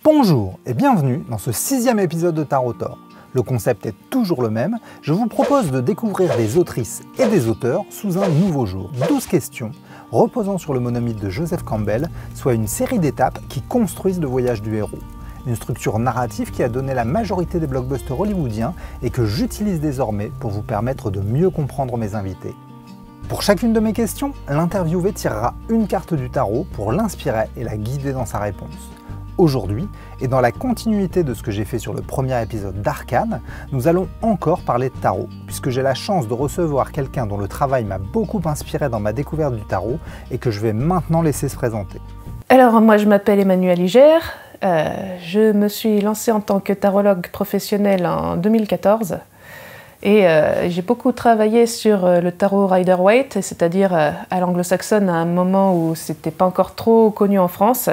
Bonjour et bienvenue dans ce 6e épisode de Tarot Tor. Le concept est toujours le même, je vous propose de découvrir des autrices et des auteurs sous un nouveau jour. 12 questions reposant sur le monomythe de Joseph Campbell, soit une série d'étapes qui construisent le voyage du héros. Une structure narrative qui a donné la majorité des blockbusters hollywoodiens et que j'utilise désormais pour vous permettre de mieux comprendre mes invités. Pour chacune de mes questions, l'interviewé tirera une carte du tarot pour l'inspirer et la guider dans sa réponse. Aujourd'hui, et dans la continuité de ce que j'ai fait sur le premier épisode d'Arcane, nous allons encore parler de tarot, puisque j'ai la chance de recevoir quelqu'un dont le travail m'a beaucoup inspiré dans ma découverte du tarot et que je vais maintenant laisser se présenter. Alors moi je m'appelle Emmanuelle Igère, je me suis lancée en tant que tarologue professionnelle en 2014 et j'ai beaucoup travaillé sur le tarot Rider-Waite, c'est-à-dire à l'anglo-saxonne à un moment où c'était pas encore trop connu en France.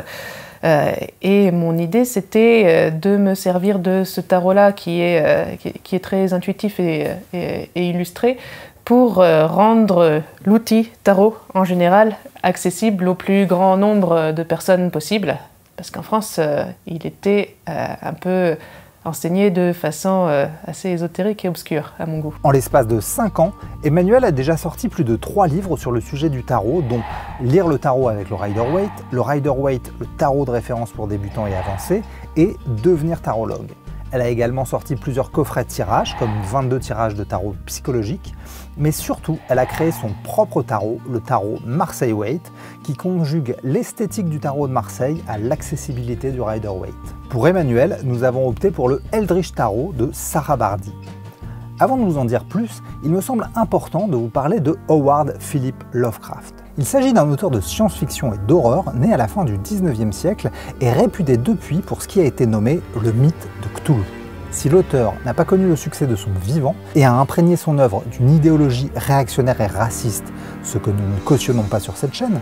Et mon idée, c'était de me servir de ce tarot-là qui est très intuitif et illustré pour rendre l'outil tarot en général accessible au plus grand nombre de personnes possible. Parce qu'en France, il était un peu enseigné de façon assez ésotérique et obscure, à mon goût. En l'espace de 5 ans, Emmanuelle a déjà sorti plus de 3 livres sur le sujet du tarot, dont Lire le tarot avec le Rider-Waite, le tarot de référence pour débutants et avancés, et Devenir tarologue. Elle a également sorti plusieurs coffrets de tirages, comme 22 tirages de tarot psychologique, mais surtout, elle a créé son propre tarot, le tarot Marseille-Waite, qui conjugue l'esthétique du tarot de Marseille à l'accessibilité du Rider-Waite. Pour Emmanuelle, nous avons opté pour le Eldritch Tarot de Sarah Bardi. Avant de vous en dire plus, il me semble important de vous parler de Howard Philip Lovecraft. Il s'agit d'un auteur de science-fiction et d'horreur né à la fin du 19e siècle et réputé depuis pour ce qui a été nommé le mythe de Cthulhu. Si l'auteur n'a pas connu le succès de son vivant et a imprégné son œuvre d'une idéologie réactionnaire et raciste, ce que nous ne cautionnons pas sur cette chaîne,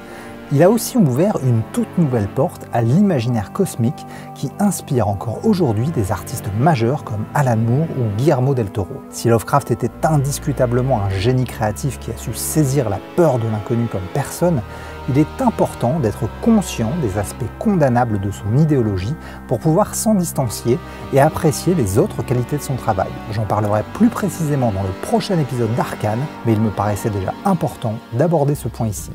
il a aussi ouvert une toute nouvelle porte à l'imaginaire cosmique qui inspire encore aujourd'hui des artistes majeurs comme Alan Moore ou Guillermo del Toro. Si Lovecraft était indiscutablement un génie créatif qui a su saisir la peur de l'inconnu comme personne, il est important d'être conscient des aspects condamnables de son idéologie pour pouvoir s'en distancier et apprécier les autres qualités de son travail. J'en parlerai plus précisément dans le prochain épisode d'Arcane, mais il me paraissait déjà important d'aborder ce point ici.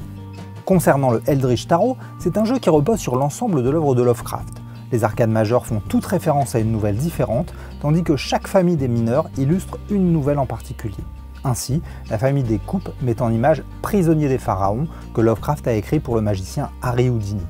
Concernant le Eldritch Tarot, c'est un jeu qui repose sur l'ensemble de l'œuvre de Lovecraft. Les arcanes majeures font toute référence à une nouvelle différente, tandis que chaque famille des mineurs illustre une nouvelle en particulier. Ainsi, la famille des coupes met en image Prisonnier des pharaons, que Lovecraft a écrit pour le magicien Harry Houdini.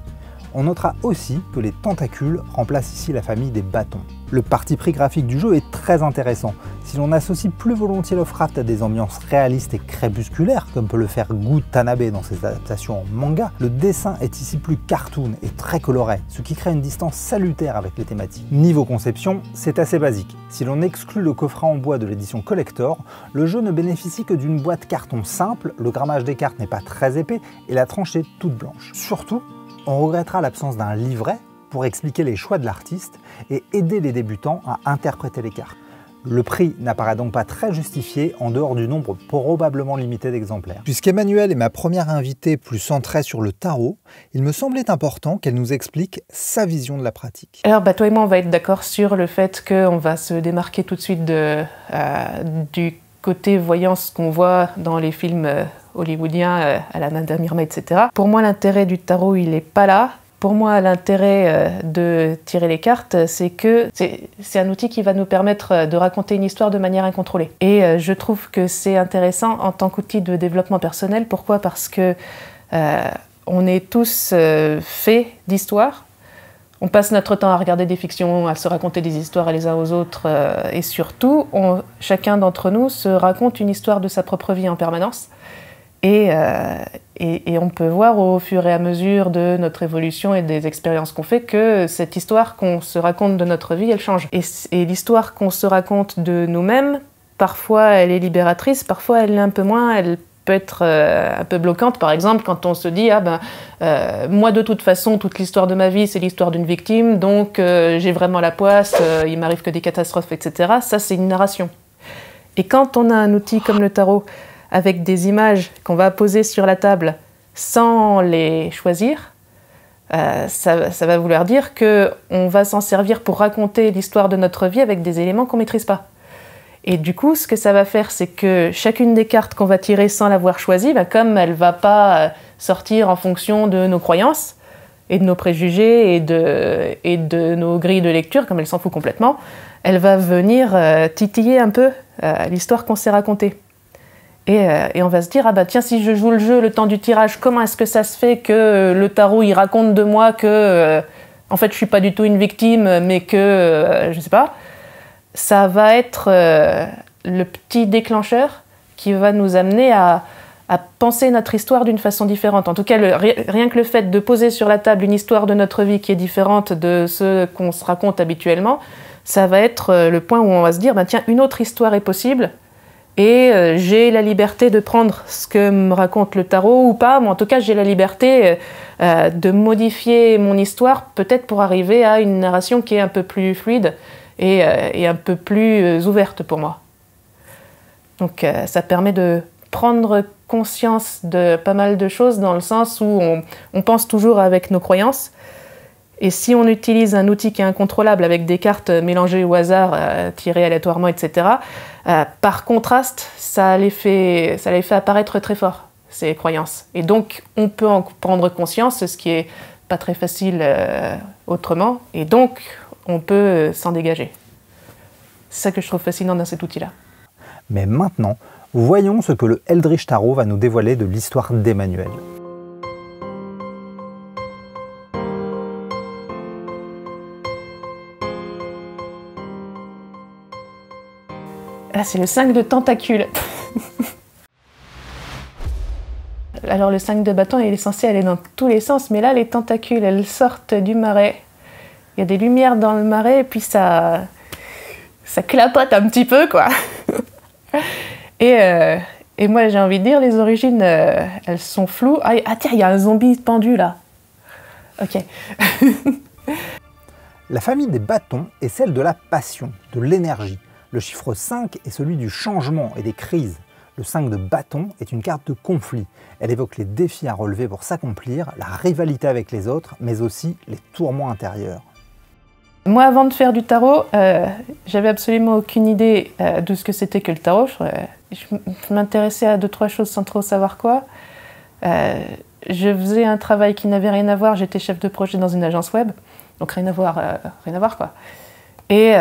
On notera aussi que les tentacules remplacent ici la famille des bâtons. Le parti pris graphique du jeu est très intéressant. Si l'on associe plus volontiers Lovecraft à des ambiances réalistes et crépusculaires, comme peut le faire Gu Tanabe dans ses adaptations en manga, le dessin est ici plus cartoon et très coloré, ce qui crée une distance salutaire avec les thématiques. Niveau conception, c'est assez basique. Si l'on exclut le coffret en bois de l'édition collector, le jeu ne bénéficie que d'une boîte carton simple, le grammage des cartes n'est pas très épais et la tranche est toute blanche. Surtout, on regrettera l'absence d'un livret pour expliquer les choix de l'artiste et aider les débutants à interpréter les cartes. Le prix n'apparaît donc pas très justifié en dehors du nombre probablement limité d'exemplaires. Puisqu'Emmanuelle est ma première invitée plus centrée sur le tarot, il me semblait important qu'elle nous explique sa vision de la pratique. Alors toi et moi on va être d'accord sur le fait qu'on va se démarquer tout de suite du côté voyance qu'on voit dans les films hollywoodiens à la Madame Irma, etc. Pour moi, l'intérêt du tarot, il n'est pas là. Pour moi, l'intérêt de tirer les cartes, c'est que c'est un outil qui va nous permettre de raconter une histoire de manière incontrôlée. Et je trouve que c'est intéressant en tant qu'outil de développement personnel. Pourquoi ? Parce que on est tous faits d'histoire. On passe notre temps à regarder des fictions, à se raconter des histoires les uns aux autres, et surtout, chacun d'entre nous se raconte une histoire de sa propre vie en permanence. Et on peut voir au fur et à mesure de notre évolution et des expériences qu'on fait que cette histoire qu'on se raconte de notre vie, elle change. Et l'histoire qu'on se raconte de nous-mêmes, parfois elle est libératrice, parfois elle l'est un peu moins, elle peut être un peu bloquante, par exemple, quand on se dit « moi, de toute façon, toute l'histoire de ma vie, c'est l'histoire d'une victime, donc j'ai vraiment la poisse, il m'arrive que des catastrophes, etc. » Ça, c'est une narration. Et quand on a un outil comme le tarot, avec des images qu'on va poser sur la table sans les choisir, ça va vouloir dire qu'on va s'en servir pour raconter l'histoire de notre vie avec des éléments qu'on ne maîtrise pas. Et du coup, ce que ça va faire, c'est que chacune des cartes qu'on va tirer sans l'avoir choisie, comme elle ne va pas sortir en fonction de nos croyances et de nos préjugés et de nos grilles de lecture, comme elle s'en fout complètement, elle va venir titiller un peu l'histoire qu'on s'est racontée. Et on va se dire, ah bah tiens, si je joue le jeu le temps du tirage, comment est-ce que ça se fait que le tarot, il raconte de moi que, en fait, je suis pas du tout une victime, mais que, je sais pas. Ça va être le petit déclencheur qui va nous amener à penser notre histoire d'une façon différente. En tout cas, rien que le fait de poser sur la table une histoire de notre vie qui est différente de ce qu'on se raconte habituellement, ça va être le point où on va se dire, bah tiens, une autre histoire est possible. Et j'ai la liberté de prendre ce que me raconte le tarot ou pas, mais en tout cas j'ai la liberté de modifier mon histoire, peut-être pour arriver à une narration qui est un peu plus fluide et un peu plus ouverte pour moi. Donc ça permet de prendre conscience de pas mal de choses dans le sens où on pense toujours avec nos croyances. Et si on utilise un outil qui est incontrôlable avec des cartes mélangées au hasard, tirées aléatoirement, etc., par contraste, ça les fait apparaître très fort, ces croyances. Et donc, on peut en prendre conscience, ce qui est pas très facile autrement, et donc, on peut s'en dégager. C'est ça que je trouve fascinant dans cet outil-là. Mais maintenant, voyons ce que le Eldritch Tarot va nous dévoiler de l'histoire d'Emmanuel. Ah, c'est le 5 de tentacules. Alors le 5 de bâton, il est censé aller dans tous les sens, mais là, les tentacules, elles sortent du marais. Il y a des lumières dans le marais, et puis ça clapote un petit peu, quoi. Et moi, j'ai envie de dire, les origines, elles sont floues. Ah tiens, il y a un zombie pendu, là. Ok. La famille des bâtons est celle de la passion, de l'énergie. Le chiffre 5 est celui du changement et des crises. Le 5 de bâton est une carte de conflit. Elle évoque les défis à relever pour s'accomplir, la rivalité avec les autres, mais aussi les tourments intérieurs. Moi, avant de faire du tarot, j'avais absolument aucune idée de ce que c'était que le tarot. Je m'intéressais à 2-3 choses sans trop savoir quoi. Je faisais un travail qui n'avait rien à voir. J'étais chef de projet dans une agence web, donc rien à voir quoi. Et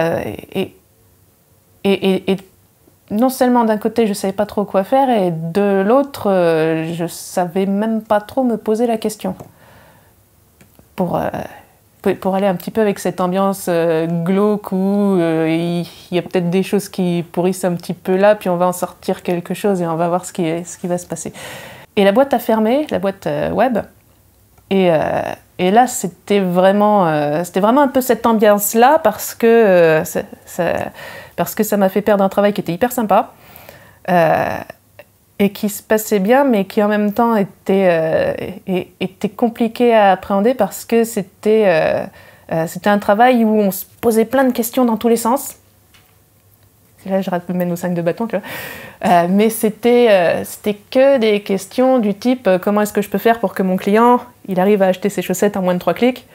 non seulement d'un côté je savais pas trop quoi faire, et de l'autre je savais même pas trop me poser la question. Pour aller un petit peu avec cette ambiance glauque où il y a peut-être des choses qui pourrissent un petit peu là, puis on va en sortir quelque chose et on va voir ce qui va se passer. Et la boîte a fermé, la boîte web, et là c'était vraiment un peu cette ambiance-là parce que ça m'a fait perdre un travail qui était hyper sympa et qui se passait bien, mais qui en même temps était compliqué à appréhender parce que c'était un travail où on se posait plein de questions dans tous les sens. Là, je ramène au 5 de bâton, tu vois. Mais c'était que des questions du type comment est-ce que je peux faire pour que mon client il arrive à acheter ses chaussettes en moins de 3 clics.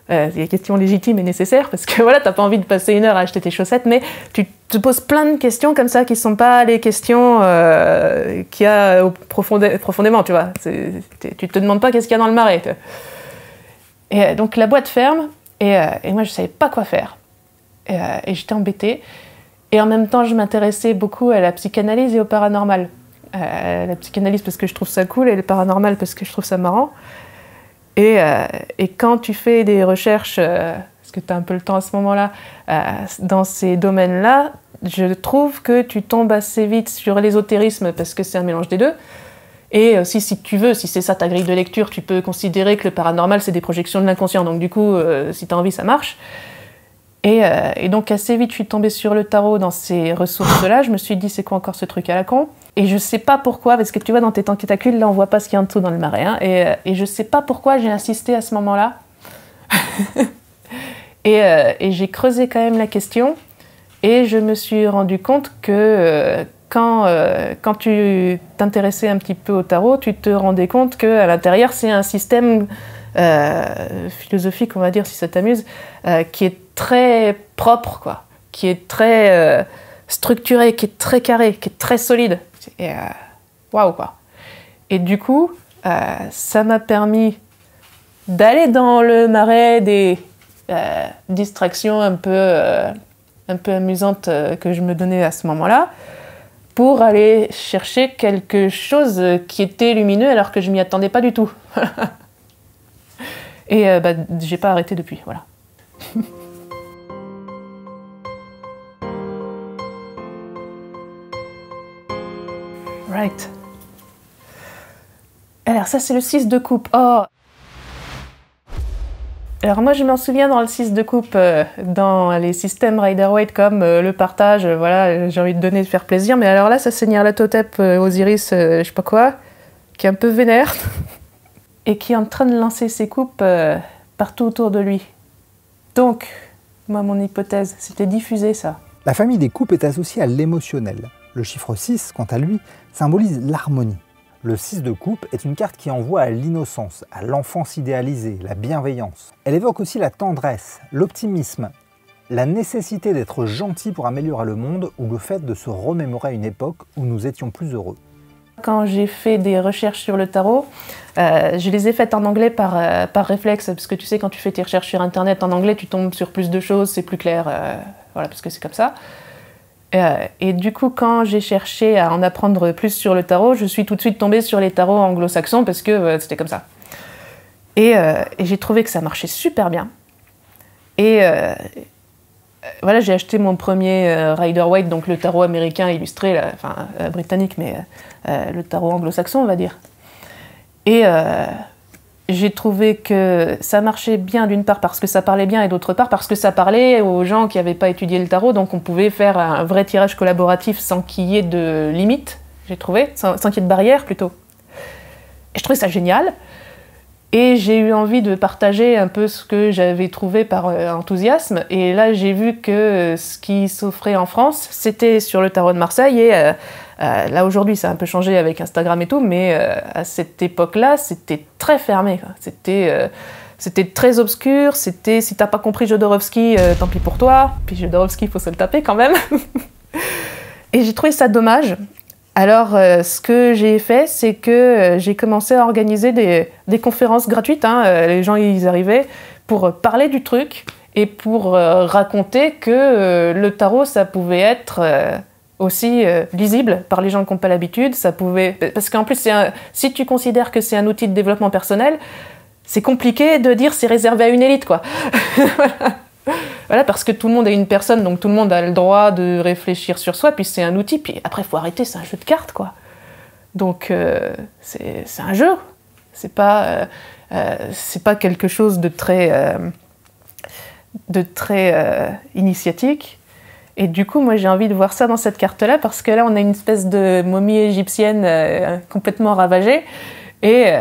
C'est des questions légitimes et nécessaires parce que voilà, t'as pas envie de passer 1 heure à acheter tes chaussettes, mais tu te poses plein de questions comme ça qui sont pas les questions qu'il y a profondément, tu vois. Tu te demandes pas qu'est-ce qu'il y a dans le marais. Et donc la boîte ferme et moi je savais pas quoi faire et j'étais embêtée. Et en même temps, je m'intéressais beaucoup à la psychanalyse et au paranormal. La psychanalyse parce que je trouve ça cool et le paranormal parce que je trouve ça marrant. Et quand tu fais des recherches, parce que tu as un peu le temps à ce moment-là, dans ces domaines-là, je trouve que tu tombes assez vite sur l'ésotérisme parce que c'est un mélange des deux. Et aussi, si tu veux, si c'est ça ta grille de lecture, tu peux considérer que le paranormal, c'est des projections de l'inconscient. Donc du coup, si tu as envie, ça marche. Et donc assez vite, je suis tombée sur le tarot dans ces ressources-là. Je me suis dit, c'est quoi encore ce truc à la con? Et je sais pas pourquoi, parce que tu vois, dans tes tentacules, là, on voit pas ce qu'il y a en dessous dans le marais. Hein, et je sais pas pourquoi j'ai insisté à ce moment-là. et j'ai creusé quand même la question. Et je me suis rendu compte que quand tu t'intéressais un petit peu au tarot, tu te rendais compte qu'à l'intérieur, c'est un système philosophique, on va dire, si ça t'amuse, qui est très propre, quoi, qui est très structuré, qui est très carré, qui est très solide. Et waouh, quoi. Et du coup, ça m'a permis d'aller dans le marais des distractions un peu amusantes que je me donnais à ce moment-là, pour aller chercher quelque chose qui était lumineux alors que je m'y attendais pas du tout. Et j'ai pas arrêté depuis, voilà. Right. Alors ça c'est le 6 de coupe. Oh. Alors moi je m'en souviens dans le 6 de coupe, dans les systèmes Rider-Waite comme le partage, voilà, j'ai envie de donner, de faire plaisir, mais alors là ça c'est Nyarlathotep, Osiris, je sais pas quoi, qui est un peu vénère, et qui est en train de lancer ses coupes partout autour de lui. Donc, moi mon hypothèse, c'était diffuser ça. La famille des coupes est associée à l'émotionnel. Le chiffre 6, quant à lui, symbolise l'harmonie. Le 6 de coupe est une carte qui envoie à l'innocence, à l'enfance idéalisée, la bienveillance. Elle évoque aussi la tendresse, l'optimisme, la nécessité d'être gentil pour améliorer le monde ou le fait de se remémorer une époque où nous étions plus heureux. Quand j'ai fait des recherches sur le tarot, je les ai faites en anglais par réflexe, parce que tu sais, quand tu fais tes recherches sur Internet en anglais, tu tombes sur plus de choses, c'est plus clair, voilà, parce que c'est comme ça. Et du coup, quand j'ai cherché à en apprendre plus sur le tarot, je suis tout de suite tombée sur les tarots anglo-saxons parce que c'était comme ça. Et j'ai trouvé que ça marchait super bien. Et voilà, j'ai acheté mon premier Rider-Waite, donc le tarot américain illustré, là, enfin britannique, mais le tarot anglo-saxon, on va dire. Et j'ai trouvé que ça marchait bien d'une part parce que ça parlait bien et d'autre part parce que ça parlait aux gens qui n'avaient pas étudié le tarot, donc on pouvait faire un vrai tirage collaboratif sans qu'il y ait de limite, j'ai trouvé, sans qu'il y ait de barrière plutôt. Et je trouvais ça génial et j'ai eu envie de partager un peu ce que j'avais trouvé par enthousiasme, et là j'ai vu que ce qui s'offrait en France c'était sur le tarot de Marseille, et là aujourd'hui ça a un peu changé avec Instagram et tout, mais à cette époque-là c'était très fermé, c'était très obscur, c'était si t'as pas compris Jodorowsky, tant pis pour toi, puis Jodorowsky il faut se le taper quand même. Et j'ai trouvé ça dommage. Alors ce que j'ai fait, c'est que j'ai commencé à organiser des conférences gratuites, hein, les gens ils arrivaient pour parler du truc et pour raconter que le tarot ça pouvait être aussi lisible par les gens qui n'ont pas l'habitude, ça pouvait... Parce qu'en plus, si tu considères que c'est un outil de développement personnel, c'est compliqué de dire c'est réservé à une élite, quoi. Voilà, parce que tout le monde est une personne, donc tout le monde a le droit de réfléchir sur soi, puis c'est un outil, puis après, il faut arrêter, c'est un jeu de cartes, quoi. Donc, c'est un jeu, c'est pas quelque chose de très initiatique. Et du coup, moi, j'ai envie de voir ça dans cette carte-là, parce que là, on a une espèce de momie égyptienne complètement ravagée. Et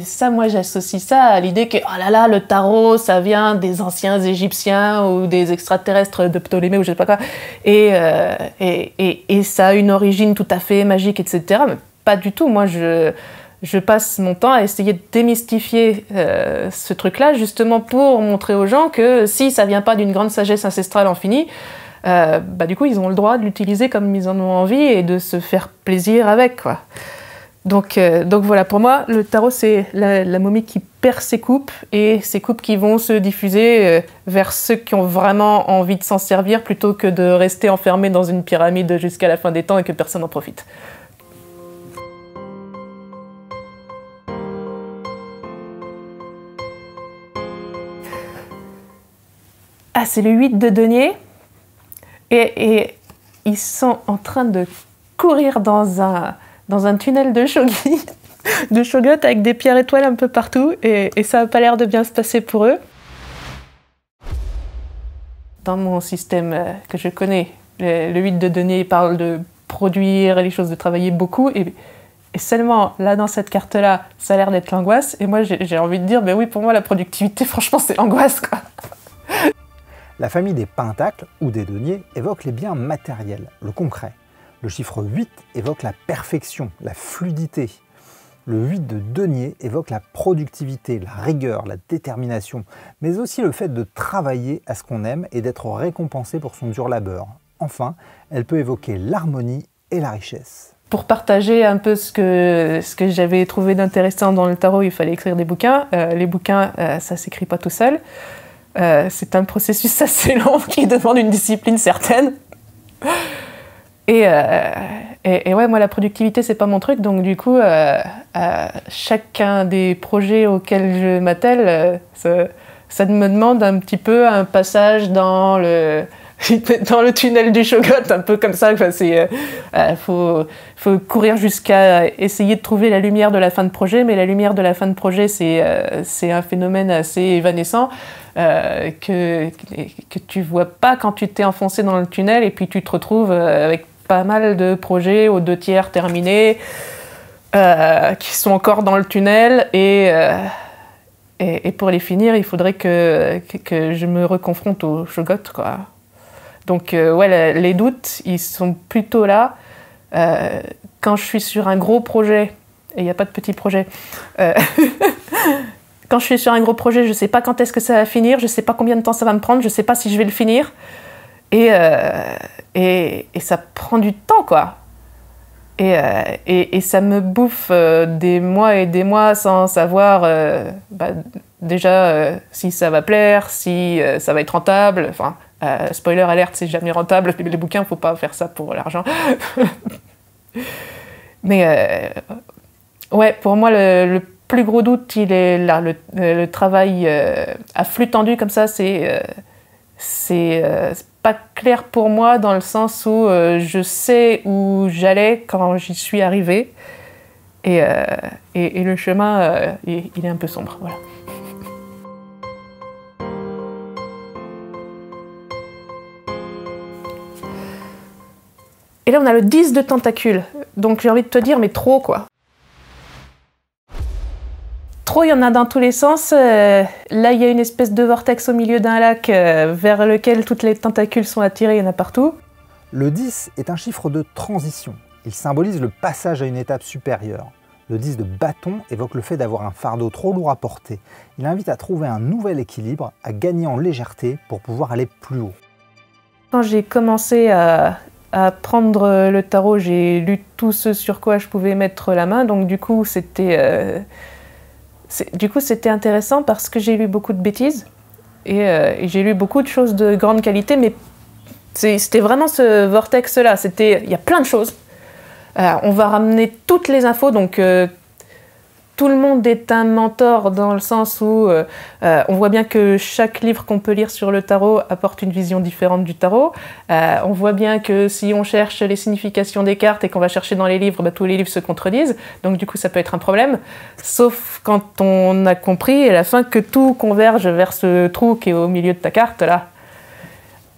ça, moi, j'associe ça à l'idée que, oh là là, le tarot, ça vient des anciens Égyptiens ou des extraterrestres de Ptolémée ou je sais pas quoi. Et ça a une origine tout à fait magique, etc. Mais pas du tout. Moi, je passe mon temps à essayer de démystifier ce truc-là, justement pour montrer aux gens que si ça vient pas d'une grande sagesse ancestrale infinie, du coup, ils ont le droit de l'utiliser comme ils en ont envie et de se faire plaisir avec, quoi. Donc voilà, pour moi, le tarot, c'est la momie qui perd ses coupes, et ces coupes qui vont se diffuser vers ceux qui ont vraiment envie de s'en servir, plutôt que de rester enfermés dans une pyramide jusqu'à la fin des temps et que personne n'en profite. Ah, c'est le 8 de denier, et ils sont en train de courir dans un tunnel de shogi, de shogot avec des pierres étoiles un peu partout, et ça n'a pas l'air de bien se passer pour eux. Dans mon système que je connais, le 8 de denier parle de produire les choses, de travailler beaucoup, et seulement là dans cette carte-là, ça a l'air d'être l'angoisse, et moi j'ai envie de dire, ben oui, pour moi la productivité, franchement, c'est l'angoisse, quoi. La famille des pentacles ou des deniers évoque les biens matériels, le concret. Le chiffre 8 évoque la perfection, la fluidité. Le 8 de denier évoque la productivité, la rigueur, la détermination, mais aussi le fait de travailler à ce qu'on aime et d'être récompensé pour son dur labeur. Enfin, elle peut évoquer l'harmonie et la richesse. Pour partager un peu ce que j'avais trouvé d'intéressant dans le tarot, il fallait écrire des bouquins. Les bouquins, ça ne s'écrit pas tout seul. C'est un processus assez long qui demande une discipline certaine. Et ouais, moi, la productivité, c'est pas mon truc. Donc, du coup, chacun des projets auxquels je m'attelle, ça me demande un petit peu un passage dans le tunnel du Shoggoth, un peu comme ça. Faut courir jusqu'à essayer de trouver la lumière de la fin de projet, mais la lumière de la fin de projet, c'est un phénomène assez évanescent que tu vois pas quand tu t'es enfoncé dans le tunnel, et puis tu te retrouves avec pas mal de projets aux 2/3 terminés, qui sont encore dans le tunnel, et pour les finir, il faudrait que je me reconfronte au Shoggoth, quoi. Donc ouais, les doutes, ils sont plutôt là quand je suis sur un gros projet, et il n'y a pas de petit projet. Quand je suis sur un gros projet, je ne sais pas quand est-ce que ça va finir, je ne sais pas combien de temps ça va me prendre, je ne sais pas si je vais le finir. Et ça prend du temps, quoi. Et ça me bouffe des mois et des mois sans savoir déjà si ça va plaire, si ça va être rentable. Enfin, spoiler alerte, c'est jamais rentable. Les bouquins, faut pas faire ça pour l'argent. Mais ouais, pour moi, le plus gros doute, il est là. Le travail à flux tendu comme ça, c'est pas clair pour moi, dans le sens où je sais où j'allais quand j'y suis arrivée, et le chemin, il est un peu sombre. Voilà. Et là, on a le 10 de tentacules. Donc j'ai envie de te dire, mais trop, quoi. Trop, il y en a dans tous les sens. Là, il y a une espèce de vortex au milieu d'un lac vers lequel toutes les tentacules sont attirées, il y en a partout. Le 10 est un chiffre de transition. Il symbolise le passage à une étape supérieure. Le 10 de bâton évoque le fait d'avoir un fardeau trop lourd à porter. Il invite à trouver un nouvel équilibre, à gagner en légèreté pour pouvoir aller plus haut. Quand j'ai commencé à prendre le tarot, j'ai lu tout ce sur quoi je pouvais mettre la main. Donc du coup, c'était intéressant parce que j'ai lu beaucoup de bêtises et j'ai lu beaucoup de choses de grande qualité, mais c'était vraiment ce vortex-là. Il y a plein de choses. On va ramener toutes les infos, donc tout le monde est un mentor dans le sens où on voit bien que chaque livre qu'on peut lire sur le tarot apporte une vision différente du tarot. On voit bien que si on cherche les significations des cartes et qu'on va chercher dans les livres, tous les livres se contredisent, donc du coup ça peut être un problème. Sauf quand on a compris à la fin que tout converge vers ce trou qui est au milieu de ta carte là,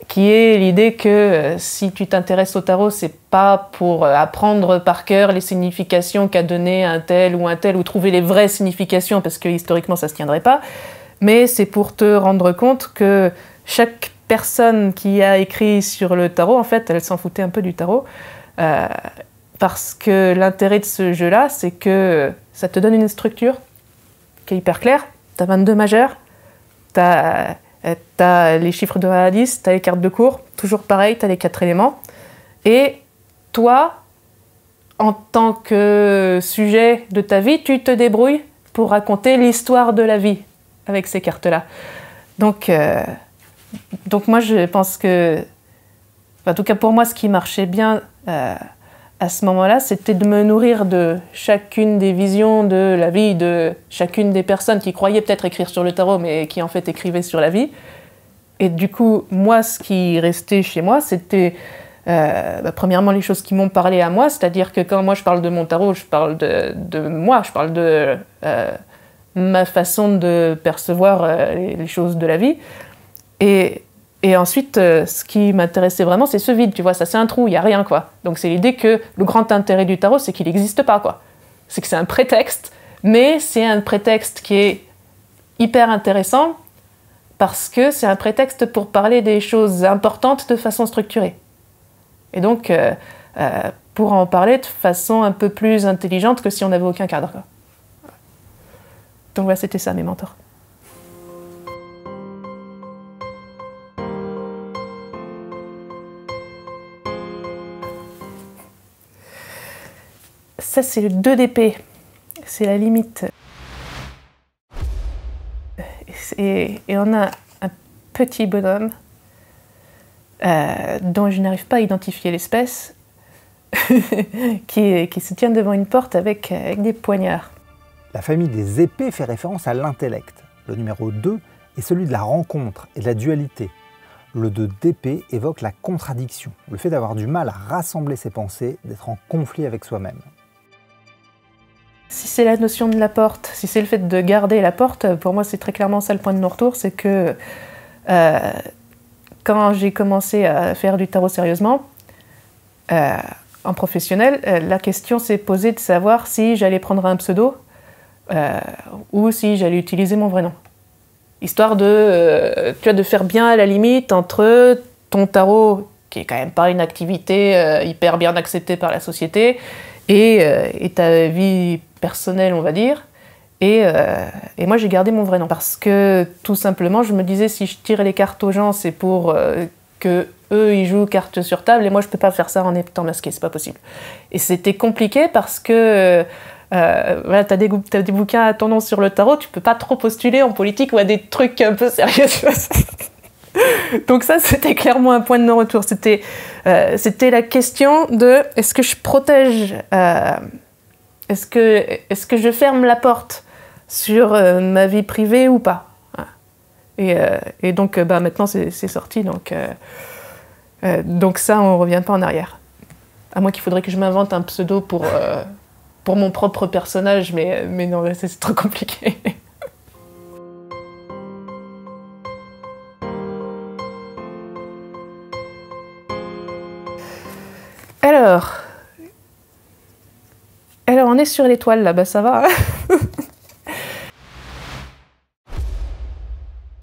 qui est l'idée que si tu t'intéresses au tarot, c'est pas pour apprendre par cœur les significations qu'a donné un tel, ou trouver les vraies significations, parce que historiquement ça se tiendrait pas, mais c'est pour te rendre compte que chaque personne qui a écrit sur le tarot, en fait, elle s'en foutait un peu du tarot, parce que l'intérêt de ce jeu-là, c'est que ça te donne une structure qui est hyper claire. T'as 22 majeurs, t'as les chiffres de 1 à 10, t'as les cartes de cours, toujours pareil, t'as les 4 éléments. Et toi, en tant que sujet de ta vie, tu te débrouilles pour raconter l'histoire de la vie avec ces cartes-là. Donc moi, je pense que, en tout cas pour moi, ce qui marchait bien à ce moment-là, c'était de me nourrir de chacune des visions de la vie de chacune des personnes qui croyaient peut-être écrire sur le tarot, mais qui en fait écrivaient sur la vie. Et du coup, moi, ce qui restait chez moi, c'était premièrement les choses qui m'ont parlé à moi, c'est-à-dire que quand moi je parle de mon tarot, je parle de moi, je parle de ma façon de percevoir les choses de la vie. Et ensuite, ce qui m'intéressait vraiment, c'est ce vide, tu vois, ça c'est un trou, il n'y a rien, quoi. Donc c'est l'idée que le grand intérêt du tarot, c'est qu'il n'existe pas, quoi. C'est que c'est un prétexte, mais c'est un prétexte qui est hyper intéressant parce que c'est un prétexte pour parler des choses importantes de façon structurée. Et donc, pour en parler de façon un peu plus intelligente que si on n'avait aucun cadre, quoi. Donc voilà, c'était ça mes mentors. Ça, c'est le 2 d'épée. C'est la limite. Et on a un petit bonhomme dont je n'arrive pas à identifier l'espèce, qui se tient devant une porte avec des poignards. La famille des épées fait référence à l'intellect. Le numéro 2 est celui de la rencontre et de la dualité. Le 2 d'épée évoque la contradiction, le fait d'avoir du mal à rassembler ses pensées, d'être en conflit avec soi-même. Si c'est la notion de la porte, si c'est le fait de garder la porte, pour moi c'est très clairement ça le point de non-retour, c'est que quand j'ai commencé à faire du tarot sérieusement, en professionnel, la question s'est posée de savoir si j'allais prendre un pseudo ou si j'allais utiliser mon vrai nom. Histoire de faire bien à la limite entre ton tarot, qui est quand même pas une activité hyper bien acceptée par la société, et ta vie personnelle, on va dire. Et moi, j'ai gardé mon vrai nom. Parce que, tout simplement, je me disais, si je tire les cartes aux gens, c'est pour que eux, ils jouent cartes sur table, et moi, je peux pas faire ça en étant masqué, c'est pas possible. Et c'était compliqué parce que voilà, t'as des bouquins à ton nom sur le tarot, tu peux pas trop postuler en politique ou à des trucs un peu sérieux. Donc ça, c'était clairement un point de non-retour. C'était la question de est-ce que je protège, est-ce que je ferme la porte sur ma vie privée ou pas. Et donc maintenant c'est sorti, donc ça on revient pas en arrière. À moins qu'il faudrait que je m'invente un pseudo pour mon propre personnage, mais non, c'est trop compliqué. Alors on est sur l'étoile là, ça va.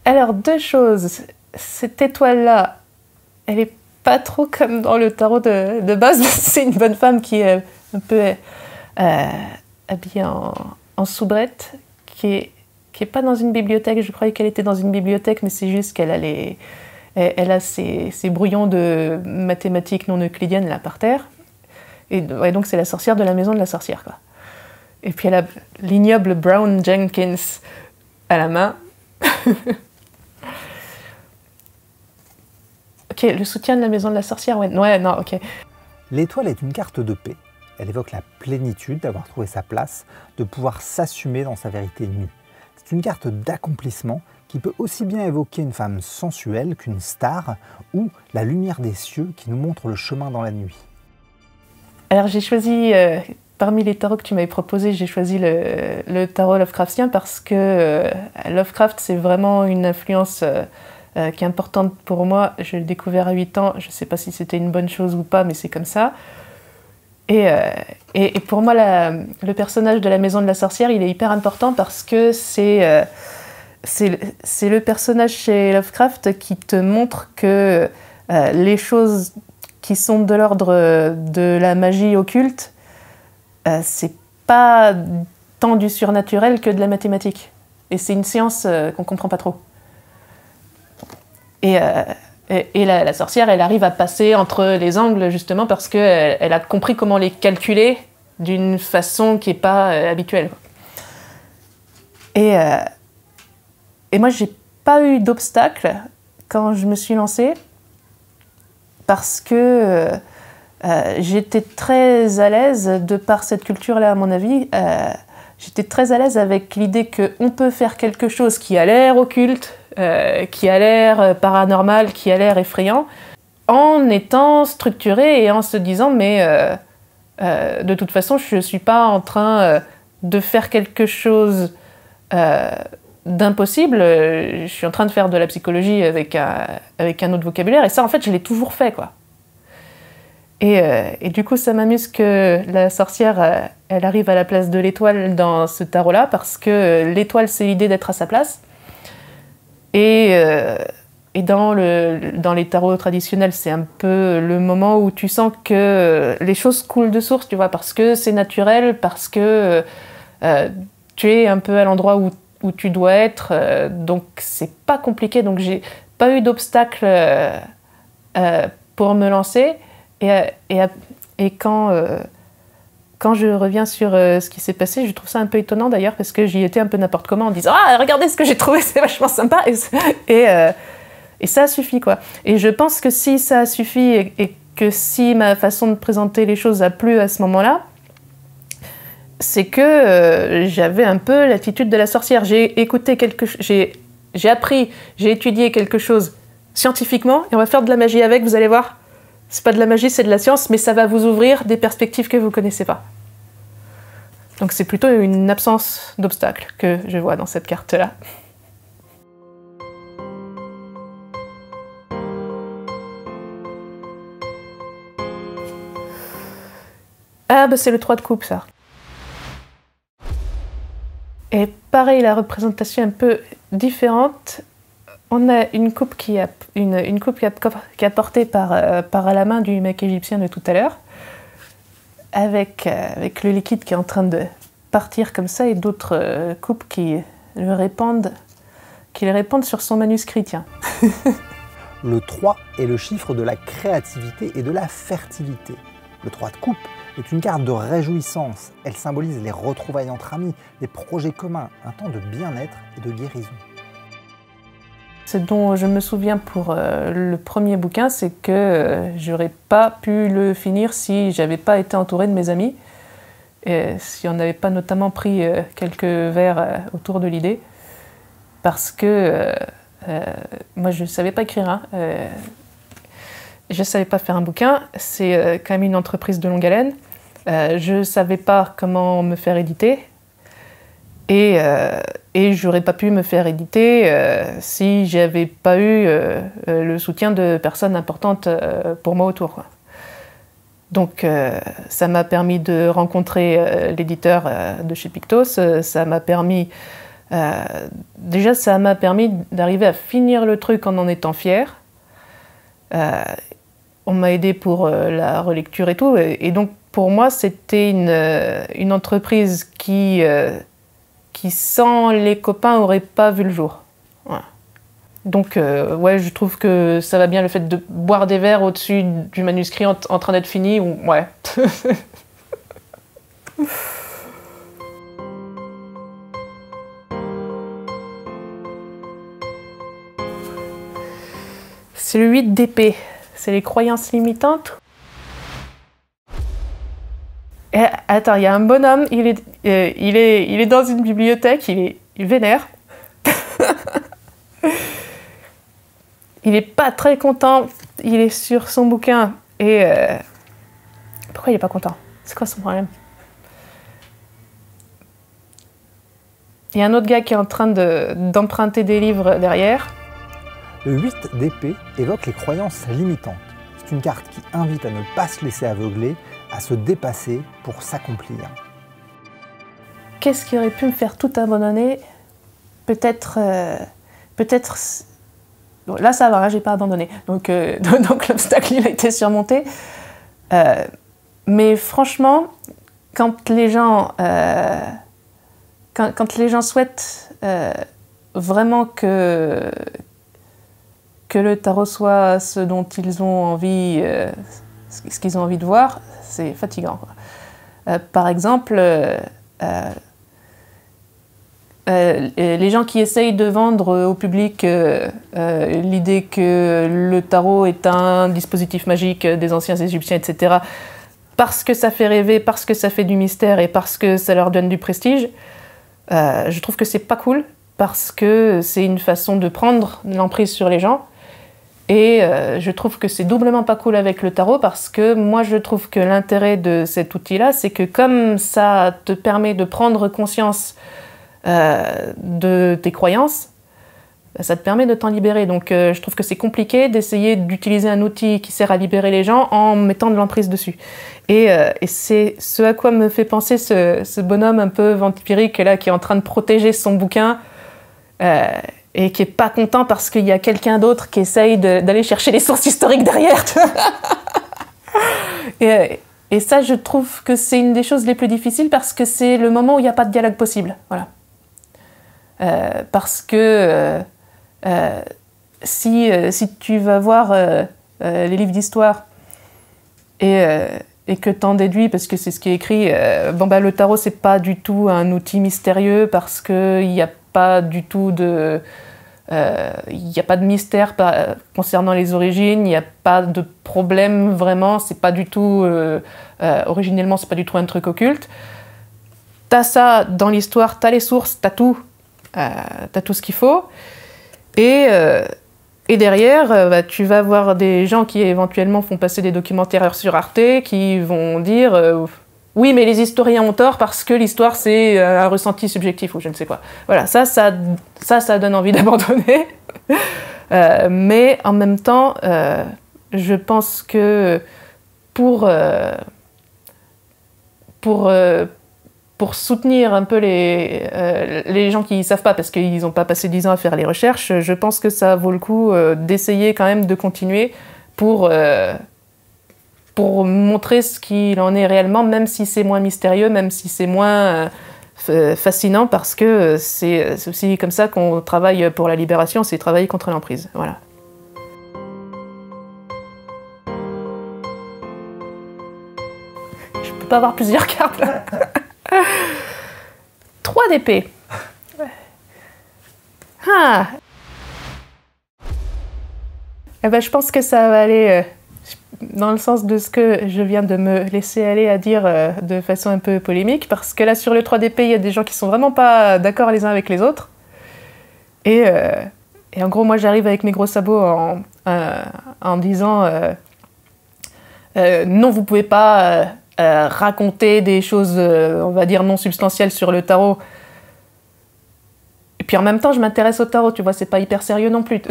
Alors, deux choses. Cette étoile-là, elle est pas trop comme dans le tarot de base. C'est une bonne femme qui est un peu habillée en soubrette, qui est pas dans une bibliothèque. Je croyais qu'elle était dans une bibliothèque, mais c'est juste qu'elle a elle a ses brouillons de mathématiques non euclidiennes là par terre. Et donc c'est la sorcière de la maison de la sorcière, quoi. Et puis elle a l'ignoble Brown Jenkins à la main. Ok, le soutien de la maison de la sorcière, ouais, non, ok. L'étoile est une carte de paix. Elle évoque la plénitude d'avoir trouvé sa place, de pouvoir s'assumer dans sa vérité nue. C'est une carte d'accomplissement qui peut aussi bien évoquer une femme sensuelle qu'une star ou la lumière des cieux qui nous montre le chemin dans la nuit. Alors j'ai choisi, parmi les tarots que tu m'avais proposés, j'ai choisi le tarot Lovecraftien parce que Lovecraft c'est vraiment une influence qui est importante pour moi. Je l'ai découvert à 8 ans, je ne sais pas si c'était une bonne chose ou pas, mais c'est comme ça. Et pour moi, le personnage de la maison de la sorcière, il est hyper important parce que c'est le personnage chez Lovecraft qui te montre que les choses qui sont de l'ordre de la magie occulte, c'est pas tant du surnaturel que de la mathématique. Et c'est une science qu'on comprend pas trop. Et la sorcière, elle arrive à passer entre les angles justement parce qu'elle a compris comment les calculer d'une façon qui n'est pas habituelle. Et moi, j'ai pas eu d'obstacle quand je me suis lancée parce que j'étais très à l'aise, de par cette culture-là, à mon avis, j'étais très à l'aise avec l'idée qu'on peut faire quelque chose qui a l'air occulte, qui a l'air paranormal, qui a l'air effrayant, en étant structuré et en se disant mais de toute façon je ne suis pas en train de faire quelque chose d'impossible, je suis en train de faire de la psychologie avec un autre vocabulaire, et ça en fait je l'ai toujours fait, quoi. Et du coup ça m'amuse que la sorcière elle arrive à la place de l'étoile dans ce tarot-là, parce que l'étoile c'est l'idée d'être à sa place. Et dans les tarots traditionnels, c'est un peu le moment où tu sens que les choses coulent de source, tu vois, parce que c'est naturel, parce que tu es un peu à l'endroit où tu dois être, donc c'est pas compliqué, donc j'ai pas eu d'obstacle pour me lancer, et quand je reviens sur ce qui s'est passé, je trouve ça un peu étonnant d'ailleurs, parce que j'y étais un peu n'importe comment en disant « Ah, regardez ce que j'ai trouvé, c'est vachement sympa !» et ça a suffi, quoi. Et je pense que si ça a suffi et que si ma façon de présenter les choses a plu à ce moment-là, c'est que j'avais un peu l'attitude de la sorcière. J'ai écouté j'ai appris, j'ai étudié quelque chose scientifiquement, et on va faire de la magie avec, vous allez voir. C'est pas de la magie, c'est de la science, mais ça va vous ouvrir des perspectives que vous connaissez pas. Donc c'est plutôt une absence d'obstacle que je vois dans cette carte-là. Ah bah c'est le 3 de coupe, ça. Et pareil, la représentation est un peu différente. On a une coupe qui est portée par la main du mec égyptien de tout à l'heure, avec le liquide qui est en train de partir comme ça, et d'autres coupes qui le répandent sur son manuscrit. Tiens. Le 3 est le chiffre de la créativité et de la fertilité. Le 3 de coupe est une carte de réjouissance. Elle symbolise les retrouvailles entre amis, les projets communs, un temps de bien-être et de guérison. Ce dont je me souviens pour le premier bouquin, c'est que j'aurais pas pu le finir si j'avais pas été entourée de mes amis, et si on n'avait pas notamment pris quelques verres autour de l'idée, parce que moi je savais pas écrire, hein, je savais pas faire un bouquin, c'est quand même une entreprise de longue haleine, je savais pas comment me faire éditer. Et j'aurais pas pu me faire éditer si j'avais pas eu le soutien de personnes importantes pour moi autour, quoi. Donc ça m'a permis de rencontrer l'éditeur de chez Pictos, ça m'a permis d'arriver à finir le truc en étant fière. On m'a aidé pour la relecture et tout, et donc pour moi c'était une entreprise qui sans les copains n'aurait pas vu le jour. Voilà. Donc ouais, je trouve que ça va bien le fait de boire des verres au-dessus du manuscrit en train d'être fini, ou ouais. C'est le 8 d'épée, c'est les croyances limitantes. Et, attends, il y a un bonhomme, il est dans une bibliothèque, il vénère. Il est pas très content, il est sur son bouquin, et pourquoi il est pas content? C'est quoi son problème? Il y a un autre gars qui est en train d'emprunter des livres derrière. Le 8 d'épée évoque les croyances limitantes. C'est une carte qui invite à ne pas se laisser aveugler, à se dépasser pour s'accomplir. Qu'est-ce qui aurait pu me faire tout abandonner? Peut-être... Bon, là ça va, hein, j'ai pas abandonné. Donc l'obstacle il a été surmonté. Mais franchement, quand les gens souhaitent vraiment que le tarot soit ce dont ils ont envie, ce qu'ils ont envie de voir, c'est fatigant, quoi. Par exemple, les gens qui essayent de vendre au public l'idée que le tarot est un dispositif magique des anciens Égyptiens, etc., parce que ça fait rêver, parce que ça fait du mystère et parce que ça leur donne du prestige, je trouve que c'est pas cool, parce que c'est une façon de prendre l'emprise sur les gens. Et je trouve que c'est doublement pas cool avec le tarot, parce que moi je trouve que l'intérêt de cet outil-là, c'est que comme ça te permet de prendre conscience de tes croyances, ça te permet de t'en libérer. Donc je trouve que c'est compliqué d'essayer d'utiliser un outil qui sert à libérer les gens en mettant de l'emprise dessus. Et c'est ce à quoi me fait penser ce bonhomme un peu vampirique là, qui est en train de protéger son bouquin, et qui est pas content parce qu'il y a quelqu'un d'autre qui essaye d'aller chercher les sources historiques derrière. Et ça, je trouve que c'est une des choses les plus difficiles parce que c'est le moment où il n'y a pas de dialogue possible. Voilà. Parce que si tu vas voir les livres d'histoire et que t'en déduis, parce que c'est ce qui est écrit, le tarot c'est pas du tout un outil mystérieux parce qu'il n'y a pas du tout de... Il n'y a pas de mystère concernant les origines, il n'y a pas de problème vraiment, c'est pas du tout... originellement, c'est pas du tout un truc occulte. T'as ça dans l'histoire, t'as les sources, t'as tout ce qu'il faut. Et derrière, tu vas voir des gens qui éventuellement font passer des documentaires sur Arte, qui vont dire oui, mais les historiens ont tort parce que l'histoire c'est un ressenti subjectif ou je ne sais quoi. Voilà, ça donne envie d'abandonner. Mais en même temps, je pense que pour soutenir un peu les gens qui ne savent pas, parce qu'ils n'ont pas passé 10 ans à faire les recherches, je pense que ça vaut le coup d'essayer quand même de continuer pour montrer ce qu'il en est réellement, même si c'est moins mystérieux, même si c'est moins fascinant, parce que c'est aussi comme ça qu'on travaille pour la libération, c'est travailler contre l'emprise. Voilà. Je peux pas avoir plusieurs cartes là. 3 d'épée. Ah. Eh ben, je pense que ça va aller dans le sens de ce que je viens de me laisser aller à dire de façon un peu polémique, parce que là, sur le 3 d'épée, il y a des gens qui sont vraiment pas d'accord les uns avec les autres. Et en gros, moi, j'arrive avec mes gros sabots en disant non, vous pouvez pas raconter des choses, on va dire, non substantielles sur le tarot. Et puis en même temps, je m'intéresse au tarot, tu vois, c'est pas hyper sérieux non plus.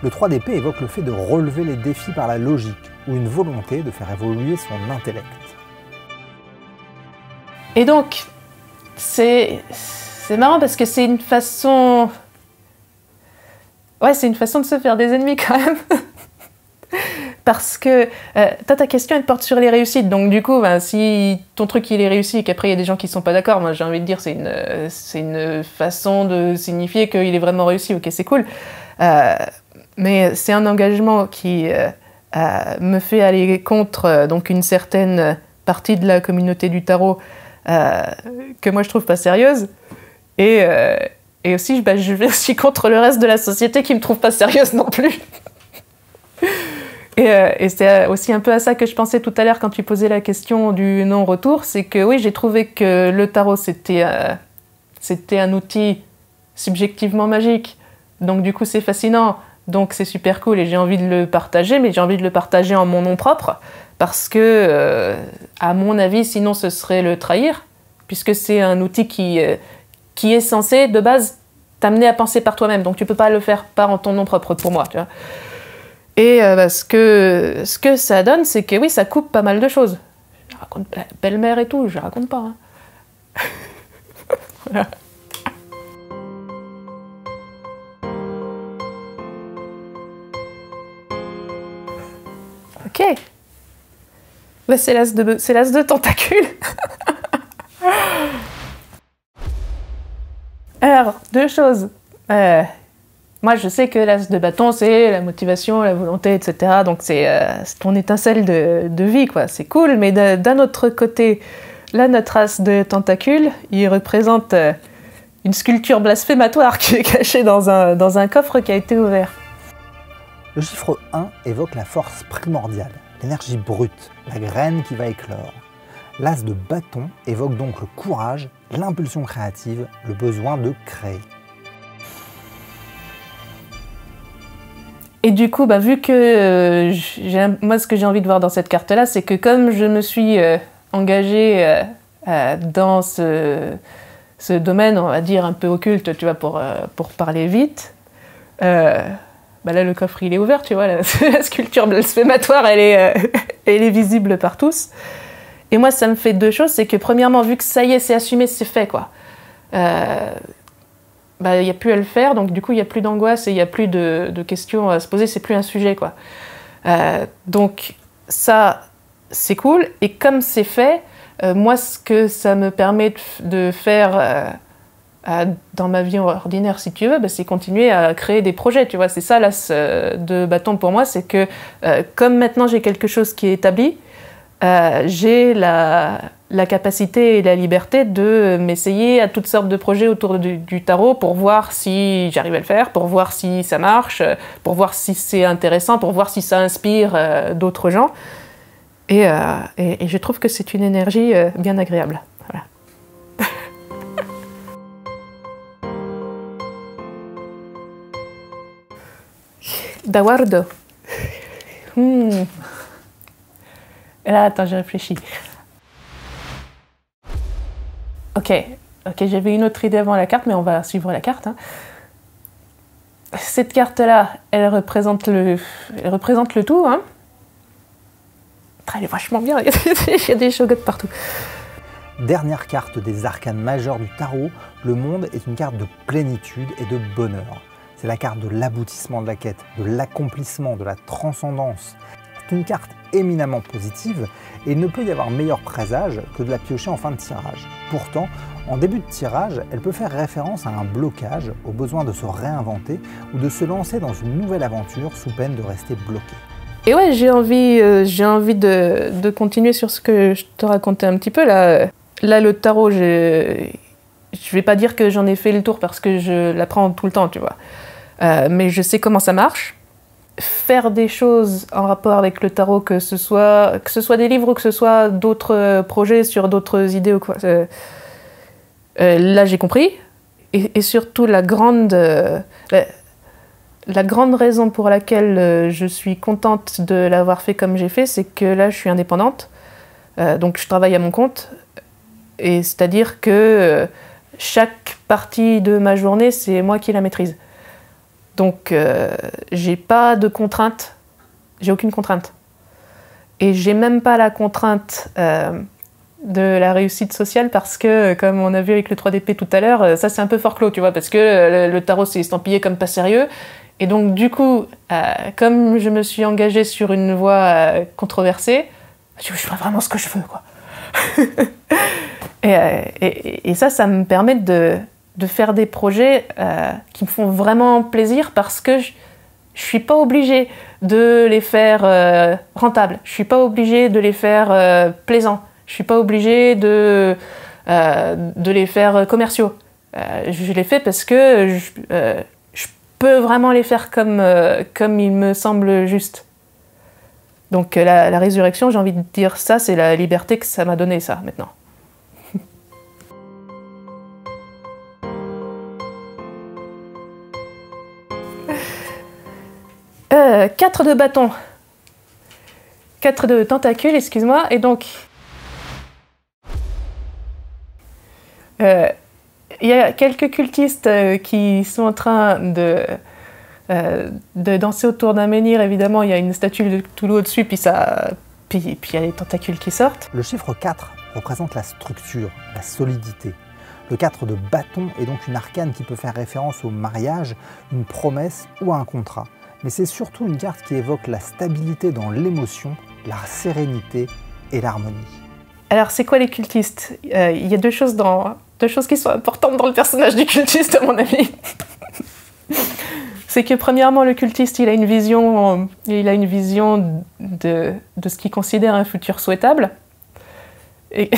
Le 3 d'épée évoque le fait de relever les défis par la logique, ou une volonté de faire évoluer son intellect. Et donc, c'est marrant parce que c'est une façon... Ouais, c'est une façon de se faire des ennemis quand même. Parce que toi, ta question, elle porte sur les réussites. Donc du coup, si ton truc, il est réussi et qu'après, il y a des gens qui ne sont pas d'accord, moi, j'ai envie de dire, c'est une façon de signifier qu'il est vraiment réussi. Ok, c'est cool. Mais c'est un engagement qui me fait aller contre donc une certaine partie de la communauté du tarot que moi, je trouve pas sérieuse. Et aussi, je vais aussi contre le reste de la société qui me trouve pas sérieuse non plus. Et c'est aussi un peu à ça que je pensais tout à l'heure quand tu posais la question du non-retour, c'est que oui, j'ai trouvé que le tarot, c'était un outil subjectivement magique, donc du coup c'est fascinant, donc c'est super cool et j'ai envie de le partager, mais j'ai envie de le partager en mon nom propre, parce que, à mon avis, sinon ce serait le trahir, puisque c'est un outil qui est censé, de base, t'amener à penser par toi-même, donc tu peux pas le faire par en ton nom propre pour moi, tu vois. Et ce que ça donne, c'est que oui, ça coupe pas mal de choses. Je raconte belle-mère et tout, je raconte pas. Hein. Voilà. Ok. Bah, c'est l'as de tentacule. Alors, 2 choses. Moi, je sais que l'as de bâton, c'est la motivation, la volonté, etc. Donc, c'est ton étincelle de vie, quoi. C'est cool, mais d'un autre côté, là, notre as de tentacule, il représente une sculpture blasphématoire qui est cachée dans un coffre qui a été ouvert. Le chiffre 1 évoque la force primordiale, l'énergie brute, la graine qui va éclore. L'as de bâton évoque donc le courage, l'impulsion créative, le besoin de créer. Et du coup, vu que moi, ce que j'ai envie de voir dans cette carte-là, c'est que comme je me suis engagée dans ce domaine, on va dire, un peu occulte, tu vois, pour parler vite, là, le coffre, il est ouvert, tu vois, la sculpture blasphématoire, elle est visible par tous. Et moi, ça me fait 2 choses, c'est que premièrement, vu que ça y est, c'est assumé, c'est fait, quoi. Il n'y a plus à le faire, donc du coup, il n'y a plus d'angoisse et il n'y a plus de questions à se poser, c'est plus un sujet, quoi. Donc ça, c'est cool. Et comme c'est fait, moi, ce que ça me permet de faire dans ma vie ordinaire, si tu veux, bah, c'est continuer à créer des projets, tu vois. C'est ça, l'as de bâton pour moi, c'est que comme maintenant j'ai quelque chose qui est établi, j'ai la capacité et la liberté de m'essayer à toutes sortes de projets autour du tarot pour voir si j'arrive à le faire, pour voir si ça marche, pour voir si c'est intéressant, pour voir si ça inspire d'autres gens. Et je trouve que c'est une énergie bien agréable. Voilà. Dawardo. Là, attends, je réfléchis. Ok, j'avais une autre idée avant la carte, mais on va suivre la carte. Hein. Cette carte-là, elle représente le tout. Hein. Elle est vachement bien, il y a des chocottes partout. Dernière carte des arcanes majeures du tarot, le monde est une carte de plénitude et de bonheur. C'est la carte de l'aboutissement de la quête, de l'accomplissement, de la transcendance. C'est une carte éminemment positive et il ne peut y avoir meilleur présage que de la piocher en fin de tirage. Pourtant, en début de tirage, elle peut faire référence à un blocage, au besoin de se réinventer ou de se lancer dans une nouvelle aventure sous peine de rester bloqué. Et ouais, j'ai envie de continuer sur ce que je te racontais un petit peu là. Là, le tarot, je vais pas dire que j'en ai fait le tour parce que je l'apprends tout le temps, tu vois. Mais je sais comment ça marche. Faire des choses en rapport avec le tarot, que ce soit des livres ou que ce soit d'autres projets sur d'autres idées ou quoi. Là, j'ai compris. Et surtout, la grande raison pour laquelle je suis contente de l'avoir fait comme j'ai fait, c'est que là, je suis indépendante. Donc, je travaille à mon compte. Et c'est-à-dire que chaque partie de ma journée, c'est moi qui la maîtrise. Donc, j'ai pas de contrainte. J'ai aucune contrainte. Et j'ai même pas la contrainte de la réussite sociale parce que, comme on a vu avec le 3DP tout à l'heure, ça, c'est un peu fort clos, tu vois, parce que le tarot, c'est estampillé comme pas sérieux. Et donc, du coup, comme je me suis engagée sur une voie controversée, je fais vraiment ce que je veux, quoi. et ça me permet de faire des projets qui me font vraiment plaisir parce que je suis pas obligée de les faire rentables. Je suis pas obligée de les faire plaisants. Je suis pas obligée de les faire commerciaux. Je les fais parce que je peux vraiment les faire comme il me semble juste. Donc la résurrection, j'ai envie de dire ça, c'est la liberté que ça m'a donné, ça, maintenant. 4 de bâton. 4 de tentacules, excuse-moi, et donc... Il y a quelques cultistes qui sont en train de danser autour d'un menhir. Évidemment, il y a une statue de Cthulhu au-dessus, puis il y a les tentacules qui sortent. Le chiffre 4 représente la structure, la solidité. Le 4 de bâton est donc une arcane qui peut faire référence au mariage, une promesse ou à un contrat. Mais c'est surtout une carte qui évoque la stabilité dans l'émotion, la sérénité et l'harmonie. Alors, c'est quoi les cultistes ? Il y a deux choses qui sont importantes dans le personnage du cultiste, à mon avis. C'est que, premièrement, le cultiste, il a une vision de ce qu'il considère un futur souhaitable. Et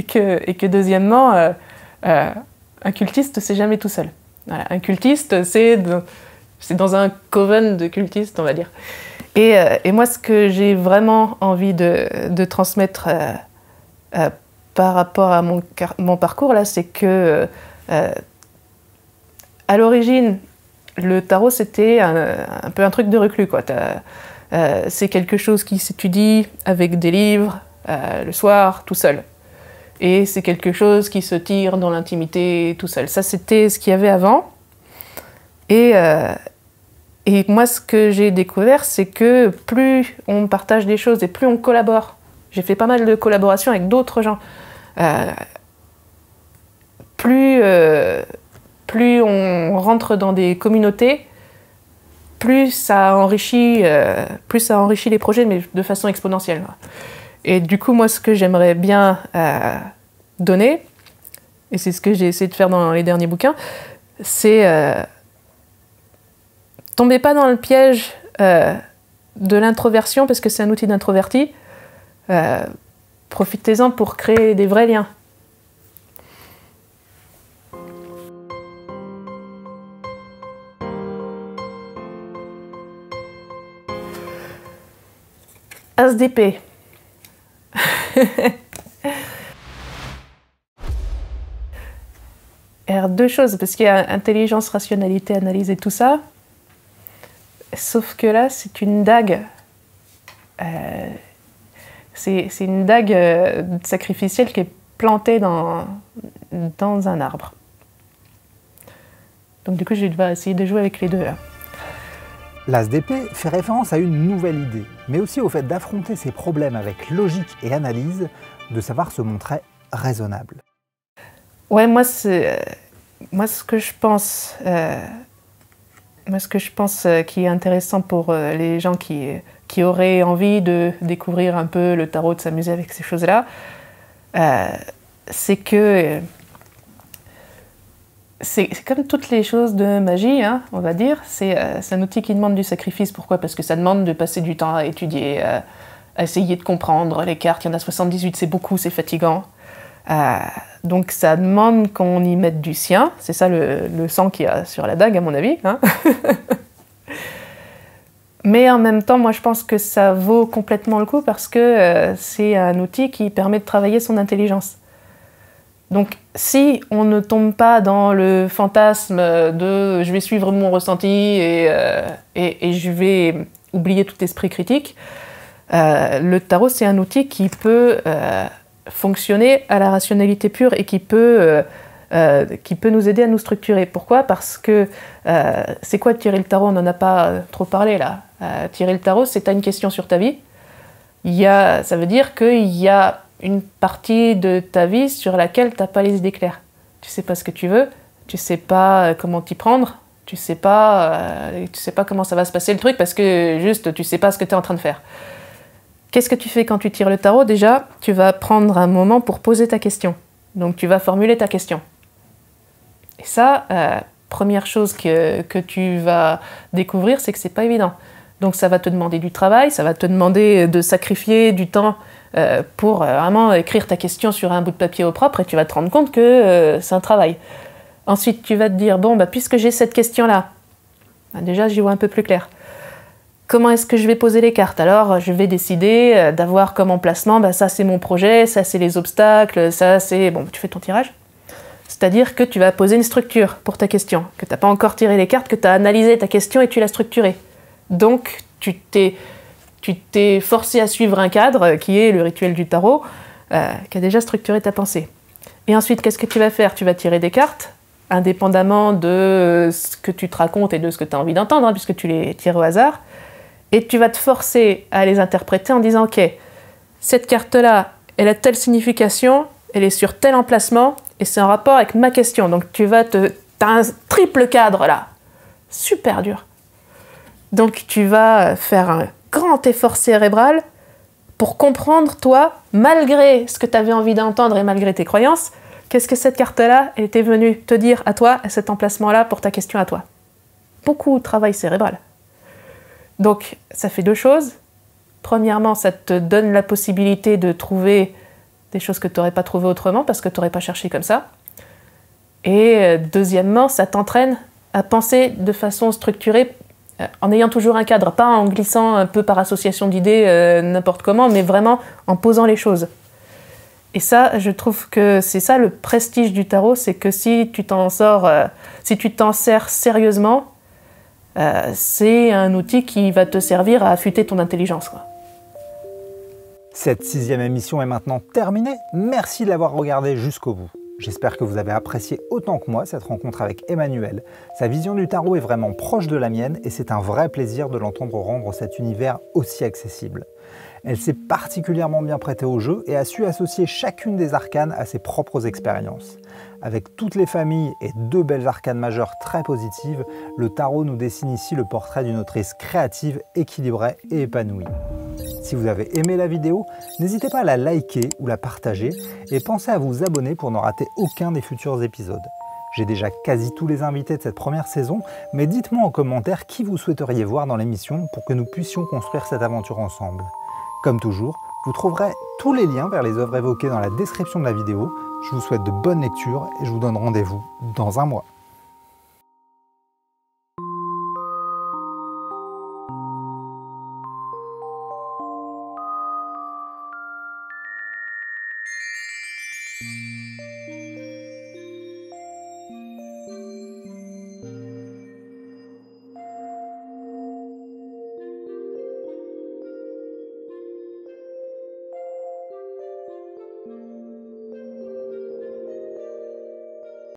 que deuxièmement, un cultiste, c'est jamais tout seul. Voilà, un cultiste, c'est dans un coven de cultistes, on va dire. Et moi, ce que j'ai vraiment envie de transmettre par rapport à mon parcours, là, c'est que, à l'origine, le tarot, c'était un peu un truc de reclus, quoi. C'est quelque chose qui s'étudie avec des livres, le soir, tout seul. Et c'est quelque chose qui se tire dans l'intimité, tout seul. Ça, c'était ce qu'il y avait avant. Et moi, ce que j'ai découvert, c'est que plus on partage des choses et plus on collabore. J'ai fait pas mal de collaborations avec d'autres gens. Plus on rentre dans des communautés, plus ça enrichit les projets, mais de façon exponentielle. Et du coup, moi, ce que j'aimerais bien donner, et c'est ce que j'ai essayé de faire dans les derniers bouquins, c'est tombez pas dans le piège de l'introversion, parce que c'est un outil d'introverti. Profitez-en pour créer des vrais liens. As d'épée. Alors, deux choses, parce qu'il y a intelligence, rationalité, analyse et tout ça. Sauf que là, c'est une dague. C'est une dague sacrificielle qui est plantée dans un arbre. Donc du coup, je vais essayer de jouer avec les deux là. L'as d'épée fait référence à une nouvelle idée, mais aussi au fait d'affronter ses problèmes avec logique et analyse, de savoir se montrer raisonnable. Ouais, moi ce que je pense qui est intéressant pour les gens qui auraient envie de découvrir un peu le tarot, de s'amuser avec ces choses-là, c'est que c'est comme toutes les choses de magie, hein, on va dire. C'est un outil qui demande du sacrifice. Pourquoi? Parce que ça demande de passer du temps à étudier, à essayer de comprendre les cartes. Il y en a 78, c'est beaucoup, c'est fatigant. Donc ça demande qu'on y mette du sien. C'est ça le sang qu'il y a sur la dague, à mon avis. Hein. Mais en même temps, moi je pense que ça vaut complètement le coup parce que c'est un outil qui permet de travailler son intelligence. Donc si on ne tombe pas dans le fantasme de je vais suivre mon ressenti et je vais oublier tout esprit critique, le tarot c'est un outil qui peut fonctionner à la rationalité pure et qui peut nous aider à nous structurer. Pourquoi? Parce que c'est quoi tirer le tarot? On n'en a pas trop parlé là. Tirer le tarot, c'est une question sur ta vie. Ça veut dire qu'il y a une partie de ta vie sur laquelle tu n'as pas les idées claires. Tu ne sais pas ce que tu veux, tu ne sais pas comment t'y prendre, tu ne sais pas comment ça va se passer le truc parce que juste tu ne sais pas ce que tu es en train de faire. Qu'est-ce que tu fais quand tu tires le tarot? Déjà, tu vas prendre un moment pour poser ta question. Donc tu vas formuler ta question. Et ça, première chose que tu vas découvrir, c'est que c'est pas évident. Donc ça va te demander du travail, ça va te demander de sacrifier du temps pour vraiment écrire ta question sur un bout de papier au propre et tu vas te rendre compte que c'est un travail. Ensuite, tu vas te dire, bon, puisque j'ai cette question-là, déjà j'y vois un peu plus clair. Comment est-ce que je vais poser les cartes? Alors, je vais décider d'avoir comme emplacement, ça c'est mon projet, ça c'est les obstacles, ça c'est... Bon, tu fais ton tirage. C'est-à-dire que tu vas poser une structure pour ta question, que tu n'as pas encore tiré les cartes, que tu as analysé ta question et tu l'as structurée. Donc, tu t'es forcé à suivre un cadre qui est le rituel du tarot, qui a déjà structuré ta pensée. Et ensuite, qu'est-ce que tu vas faire? Tu vas tirer des cartes, indépendamment de ce que tu te racontes et de ce que tu as envie d'entendre, puisque tu les tires au hasard. Et tu vas te forcer à les interpréter en disant « Ok, cette carte-là, elle a telle signification, elle est sur tel emplacement, et c'est en rapport avec ma question. » Donc t'as un triple cadre là, super dur. Donc tu vas faire un grand effort cérébral pour comprendre, toi, malgré ce que tu avais envie d'entendre et malgré tes croyances, qu'est-ce que cette carte-là était venue te dire à toi, à cet emplacement-là, pour ta question à toi. Beaucoup de travail cérébral. Donc ça fait deux choses. Premièrement, ça te donne la possibilité de trouver des choses que tu n'aurais pas trouvées autrement parce que tu n'aurais pas cherché comme ça. Et deuxièmement, ça t'entraîne à penser de façon structurée en ayant toujours un cadre, pas en glissant un peu par association d'idées n'importe comment, mais vraiment en posant les choses. Et ça, je trouve que c'est ça le prestige du tarot, c'est que si tu t'en sers sérieusement, c'est un outil qui va te servir à affûter ton intelligence, quoi. Cette 6e émission est maintenant terminée. Merci de l'avoir regardée jusqu'au bout. J'espère que vous avez apprécié autant que moi cette rencontre avec Emmanuel. Sa vision du tarot est vraiment proche de la mienne et c'est un vrai plaisir de l'entendre rendre cet univers aussi accessible. Elle s'est particulièrement bien prêtée au jeu et a su associer chacune des arcanes à ses propres expériences. Avec toutes les familles et 2 belles arcanes majeures très positives, le tarot nous dessine ici le portrait d'une autrice créative, équilibrée et épanouie. Si vous avez aimé la vidéo, n'hésitez pas à la liker ou la partager et pensez à vous abonner pour ne rater aucun des futurs épisodes. J'ai déjà quasi tous les invités de cette première saison, mais dites-moi en commentaire qui vous souhaiteriez voir dans l'émission pour que nous puissions construire cette aventure ensemble. Comme toujours, vous trouverez tous les liens vers les œuvres évoquées dans la description de la vidéo. Je vous souhaite de bonnes lectures et je vous donne rendez-vous dans un mois.